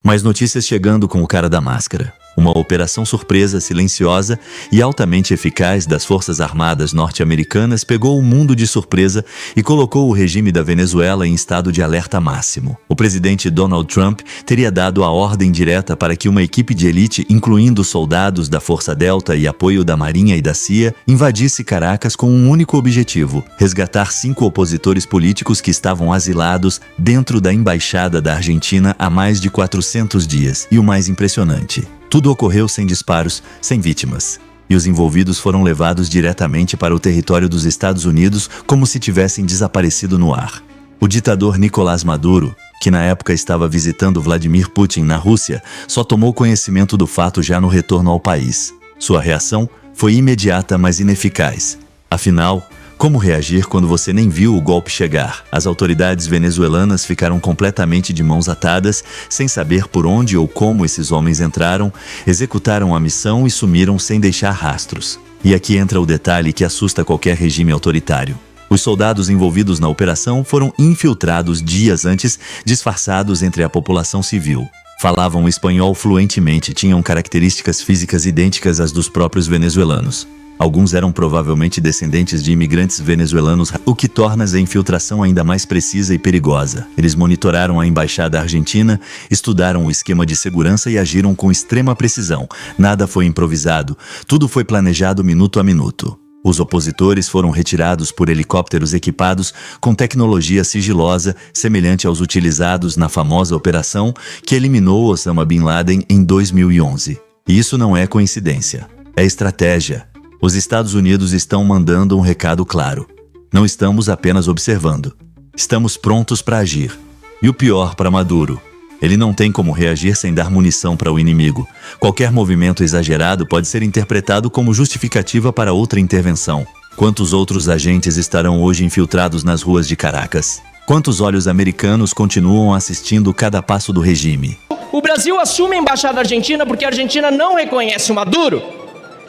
Mais notícias chegando com o cara da máscara. Uma operação surpresa, silenciosa e altamente eficaz das Forças Armadas norte-americanas pegou o mundo de surpresa e colocou o regime da Venezuela em estado de alerta máximo. O presidente Donald Trump teria dado a ordem direta para que uma equipe de elite, incluindo soldados da Força Delta e apoio da Marinha e da CIA, invadisse Caracas com um único objetivo: resgatar 5 opositores políticos que estavam asilados dentro da embaixada da Argentina há mais de 400 dias. E o mais impressionante: tudo ocorreu sem disparos, sem vítimas. E os envolvidos foram levados diretamente para o território dos Estados Unidos como se tivessem desaparecido no ar. O ditador Nicolás Maduro, que na época estava visitando Vladimir Putin na Rússia, só tomou conhecimento do fato já no retorno ao país. Sua reação foi imediata, mas ineficaz. Afinal, como reagir quando você nem viu o golpe chegar? As autoridades venezuelanas ficaram completamente de mãos atadas, sem saber por onde ou como esses homens entraram, executaram a missão e sumiram sem deixar rastros. E aqui entra o detalhe que assusta qualquer regime autoritário. Os soldados envolvidos na operação foram infiltrados dias antes, disfarçados entre a população civil. Falavam espanhol fluentemente, tinham características físicas idênticas às dos próprios venezuelanos. Alguns eram provavelmente descendentes de imigrantes venezuelanos, o que torna a infiltração ainda mais precisa e perigosa. Eles monitoraram a embaixada argentina, estudaram o esquema de segurança e agiram com extrema precisão. Nada foi improvisado, tudo foi planejado minuto a minuto. Os opositores foram retirados por helicópteros equipados com tecnologia sigilosa, semelhante aos utilizados na famosa operação que eliminou Osama Bin Laden em 2011. E isso não é coincidência, é estratégia. Os Estados Unidos estão mandando um recado claro. Não estamos apenas observando. Estamos prontos para agir. E o pior para Maduro: ele não tem como reagir sem dar munição para o inimigo. Qualquer movimento exagerado pode ser interpretado como justificativa para outra intervenção. Quantos outros agentes estarão hoje infiltrados nas ruas de Caracas? Quantos olhos americanos continuam assistindo cada passo do regime? O Brasil assume a embaixada argentina porque a Argentina não reconhece o Maduro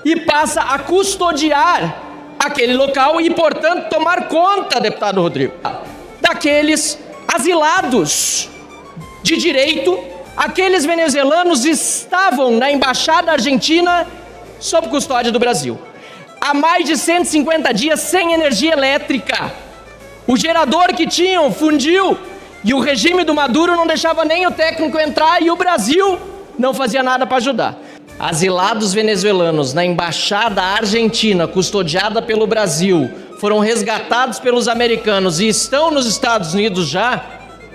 e passa a custodiar aquele local e, portanto, tomar conta, deputado Rodrigo, daqueles asilados de direito. Aqueles venezuelanos estavam na embaixada argentina sob custódia do Brasil. Há mais de 150 dias sem energia elétrica. O gerador que tinham fundiu e o regime do Maduro não deixava nem o técnico entrar e o Brasil não fazia nada para ajudar. Asilados venezuelanos na embaixada argentina, custodiada pelo Brasil, foram resgatados pelos americanos e estão nos Estados Unidos já.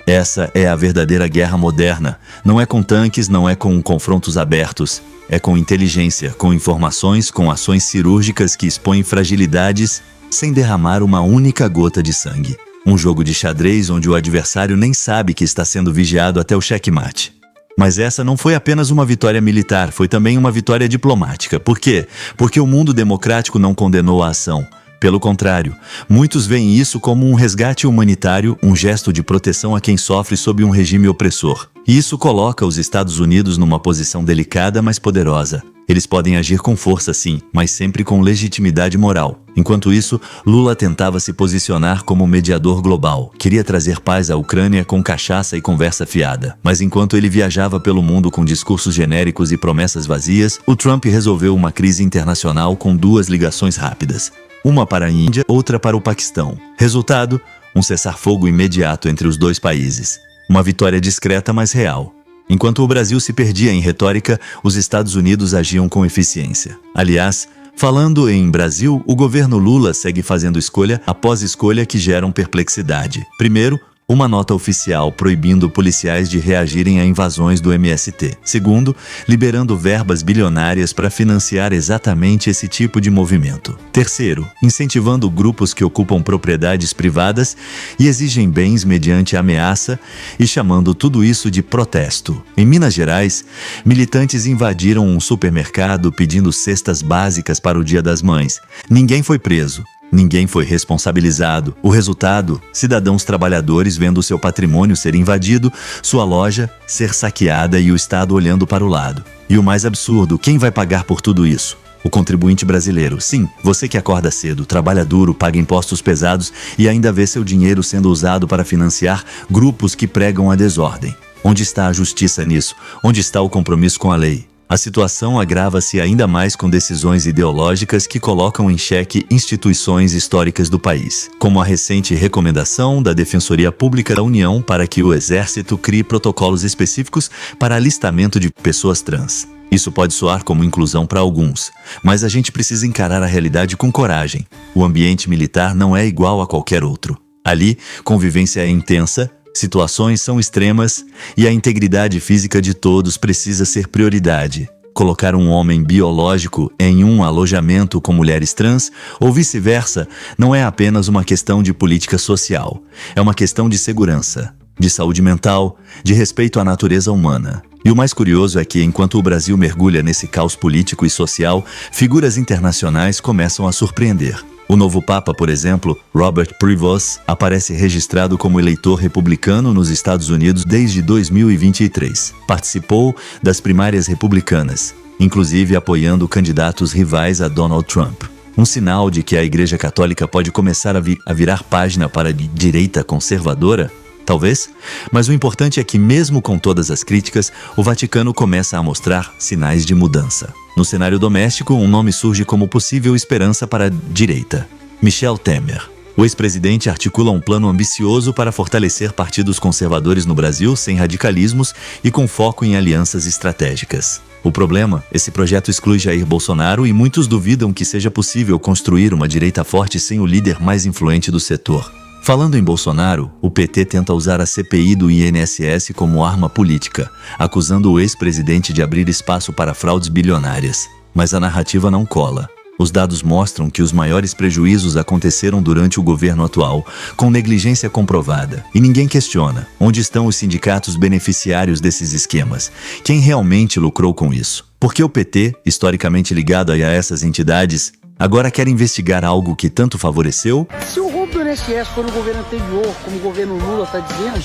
Essa é a verdadeira guerra moderna. Não é com tanques, não é com confrontos abertos. É com inteligência, com informações, com ações cirúrgicas que expõem fragilidades sem derramar uma única gota de sangue. Um jogo de xadrez onde o adversário nem sabe que está sendo vigiado até o checkmate. Mas essa não foi apenas uma vitória militar, foi também uma vitória diplomática. Por quê? Porque o mundo democrático não condenou a ação. Pelo contrário, muitos veem isso como um resgate humanitário, um gesto de proteção a quem sofre sob um regime opressor. E isso coloca os Estados Unidos numa posição delicada, mas poderosa. Eles podem agir com força, sim, mas sempre com legitimidade moral. Enquanto isso, Lula tentava se posicionar como mediador global. Queria trazer paz à Ucrânia com cachaça e conversa fiada. Mas enquanto ele viajava pelo mundo com discursos genéricos e promessas vazias, o Trump resolveu uma crise internacional com 2 ligações rápidas. Uma para a Índia, outra para o Paquistão. Resultado: um cessar-fogo imediato entre os 2 países. Uma vitória discreta, mas real. Enquanto o Brasil se perdia em retórica, os Estados Unidos agiam com eficiência. Aliás, falando em Brasil, o governo Lula segue fazendo escolha após escolha que geram perplexidade. Primeiro, uma nota oficial proibindo policiais de reagirem a invasões do MST. Segundo, liberando verbas bilionárias para financiar exatamente esse tipo de movimento. Terceiro, incentivando grupos que ocupam propriedades privadas e exigem bens mediante ameaça e chamando tudo isso de protesto. Em Minas Gerais, militantes invadiram um supermercado pedindo cestas básicas para o Dia das Mães. Ninguém foi preso. Ninguém foi responsabilizado. O resultado: cidadãos trabalhadores vendo seu patrimônio ser invadido, sua loja ser saqueada e o Estado olhando para o lado. E o mais absurdo: quem vai pagar por tudo isso? O contribuinte brasileiro. Sim, você que acorda cedo, trabalha duro, paga impostos pesados e ainda vê seu dinheiro sendo usado para financiar grupos que pregam a desordem. Onde está a justiça nisso? Onde está o compromisso com a lei? A situação agrava-se ainda mais com decisões ideológicas que colocam em xeque instituições históricas do país, como a recente recomendação da Defensoria Pública da União para que o Exército crie protocolos específicos para alistamento de pessoas trans. Isso pode soar como inclusão para alguns, mas a gente precisa encarar a realidade com coragem. O ambiente militar não é igual a qualquer outro. Ali, convivência é intensa, situações são extremas e a integridade física de todos precisa ser prioridade. Colocar um homem biológico em um alojamento com mulheres trans ou vice-versa não é apenas uma questão de política social. É uma questão de segurança, de saúde mental, de respeito à natureza humana. E o mais curioso é que, enquanto o Brasil mergulha nesse caos político e social, figuras internacionais começam a surpreender. O novo Papa, por exemplo, Robert Prevost, aparece registrado como eleitor republicano nos Estados Unidos desde 2023. Participou das primárias republicanas, inclusive apoiando candidatos rivais a Donald Trump. Um sinal de que a Igreja Católica pode começar a virar página para a direita conservadora? Talvez, mas o importante é que, mesmo com todas as críticas, o Vaticano começa a mostrar sinais de mudança. No cenário doméstico, um nome surge como possível esperança para a direita: Michel Temer. O ex-presidente articula um plano ambicioso para fortalecer partidos conservadores no Brasil sem radicalismos e com foco em alianças estratégicas. O problema, esse projeto exclui Jair Bolsonaro e muitos duvidam que seja possível construir uma direita forte sem o líder mais influente do setor. Falando em Bolsonaro, o PT tenta usar a CPI do INSS como arma política, acusando o ex-presidente de abrir espaço para fraudes bilionárias. Mas a narrativa não cola. Os dados mostram que os maiores prejuízos aconteceram durante o governo atual, com negligência comprovada. E ninguém questiona onde estão os sindicatos beneficiários desses esquemas. Quem realmente lucrou com isso? Por que o PT, historicamente ligado a essas entidades, agora quer investigar algo que tanto favoreceu? Se o roubo do INSS foi no governo anterior, como o governo Lula está dizendo,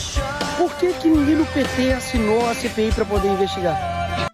por que ninguém do PT assinou a CPI para poder investigar?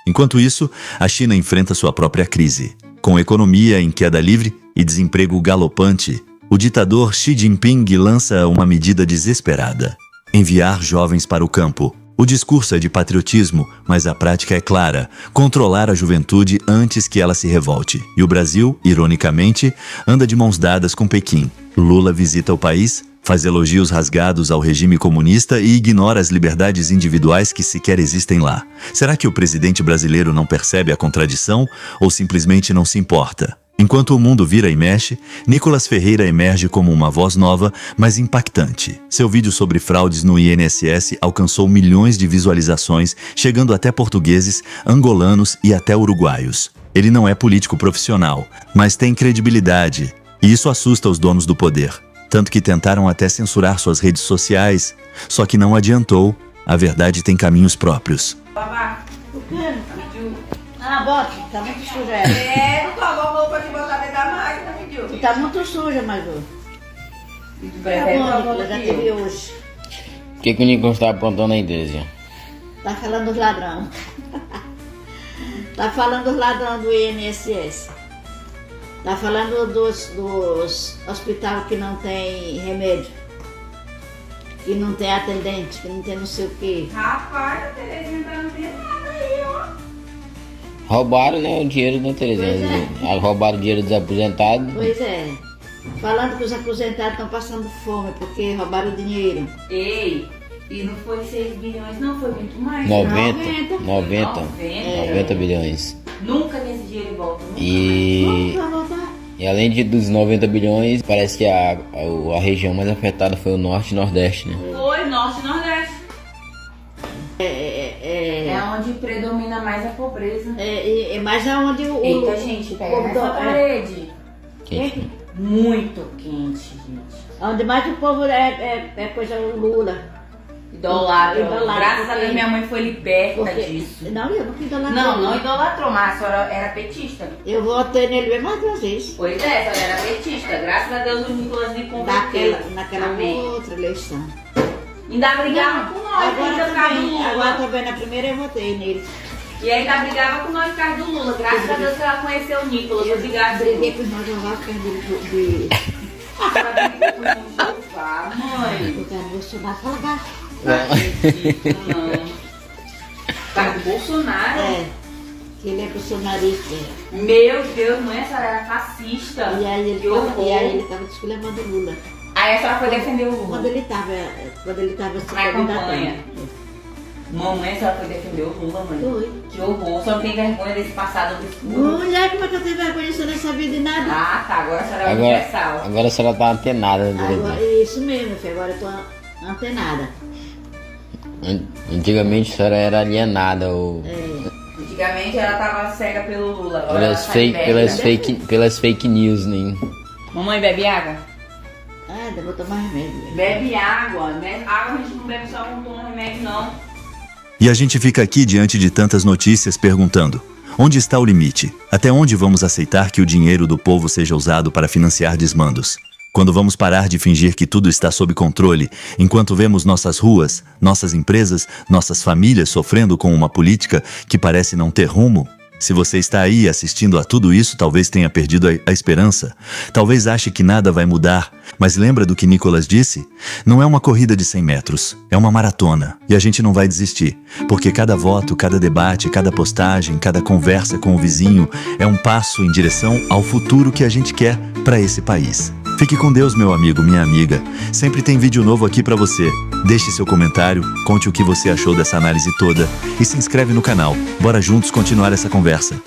Enquanto isso, a China enfrenta sua própria crise. Com economia em queda livre e desemprego galopante, o ditador Xi Jinping lança uma medida desesperada: enviar jovens para o campo. O discurso é de patriotismo, mas a prática é clara: controlar a juventude antes que ela se revolte. E o Brasil, ironicamente, anda de mãos dadas com Pequim. Lula visita o país, faz elogios rasgados ao regime comunista e ignora as liberdades individuais que sequer existem lá. Será que o presidente brasileiro não percebe a contradição ou simplesmente não se importa? Enquanto o mundo vira e mexe, Nicolas Ferreira emerge como uma voz nova, mas impactante. Seu vídeo sobre fraudes no INSS alcançou milhões de visualizações, chegando até portugueses, angolanos e até uruguaios. Ele não é político profissional, mas tem credibilidade, e isso assusta os donos do poder. Tanto que tentaram até censurar suas redes sociais, só que não adiantou. A verdade tem caminhos próprios. Babá, O quê? pediu. Ah, bota, tá muito suja. Não pagou roupa de botar dentro da máquina, pediu. Tá muito suja, mas ô. Tá bom, eu já teve hoje. O que o Nicolas está apontando aí, Dezinha? Tá falando dos ladrão. Tá falando dos ladrão do INSS. Tá falando dos hospitais que não tem remédio. Que não tem atendente, que não tem não sei o quê. Rapaz, a Terezinha tá não vendo nada aí, ó. Roubaram, né, o dinheiro da Terezinha. Roubaram o dinheiro dos aposentados. Pois é. Falando que os aposentados estão passando fome porque roubaram o dinheiro. Ei, e não foi 6 bilhões, não, foi muito mais. 90 bilhões. Nunca nesse dinheiro volta. Nunca E, Vamos voltar. e além dos 90 bilhões, parece que a região mais afetada foi o Norte e Nordeste, né? Foi Norte e Nordeste. É É onde predomina mais a pobreza. mais aonde o. Eita, gente, pega povo essa do- parede. Quente. Muito quente, gente. Onde mais o povo é coisa o Lula. Idolatra. Idolatra, Graças a porque- Deus, minha mãe foi liberta Porque, disso. não, eu não idolatrei. Não idolatrou, mas a senhora era petista. Eu votei nele bem mais 2 vezes. Pois é, a senhora era petista. Graças a Deus o Nicolas me converteu. Naquela Amém. outra eleição. Ainda brigava com nós, ainda por causa do Agora Lula. também na primeira eu votei nele. E ainda brigava com nós por causa do Lula. Graças a Deus que ela conheceu o Nicolas. Obrigada. Briguei com os meus avós por causa de Ela brigou com o Jeová, mãe. por causa do Bolsonaro. Fala baixo. Não. Tá com o Bolsonaro? É, que ele é bolsonarista. Meu Deus, mãe, essa era fascista. E aí Que horror. ele tava desfilamando o Lula. Aí a senhora foi defender o Lula. Quando ele tava se Na campanha. candidatando. Mamãe, a senhora foi defender o Lula, mãe. Foi. Que horror. A senhora não tem vergonha desse passado obscuro. Mulher, como é que eu tenho vergonha se eu nem sabia de nada? Ah, tá. Agora a senhora é universal. Agora a senhora tá antenada, né, Agora, diretor? isso mesmo, filho, agora eu tô antenada. Antigamente a senhora era alienada ou Antigamente ela tava cega pelo Lula. Agora ela tá liberta. pelas fake news, né? Mamãe, bebe água? Ah, ainda vou tomar remédio. Bebe água. Né? Água a gente não bebe só quando toma remédio, não. E a gente fica aqui diante de tantas notícias perguntando: onde está o limite? Até onde vamos aceitar que o dinheiro do povo seja usado para financiar desmandos? Quando vamos parar de fingir que tudo está sob controle, enquanto vemos nossas ruas, nossas empresas, nossas famílias sofrendo com uma política que parece não ter rumo? Se você está aí assistindo a tudo isso, talvez tenha perdido a esperança. Talvez ache que nada vai mudar. Mas lembra do que Nicolas disse? Não é uma corrida de 100 metros, é uma maratona. E a gente não vai desistir, porque cada voto, cada debate, cada postagem, cada conversa com o vizinho é um passo em direção ao futuro que a gente quer para esse país. Fique com Deus, meu amigo, minha amiga. Sempre tem vídeo novo aqui para você. Deixe seu comentário, conte o que você achou dessa análise toda e se inscreve no canal. Bora juntos continuar essa conversa.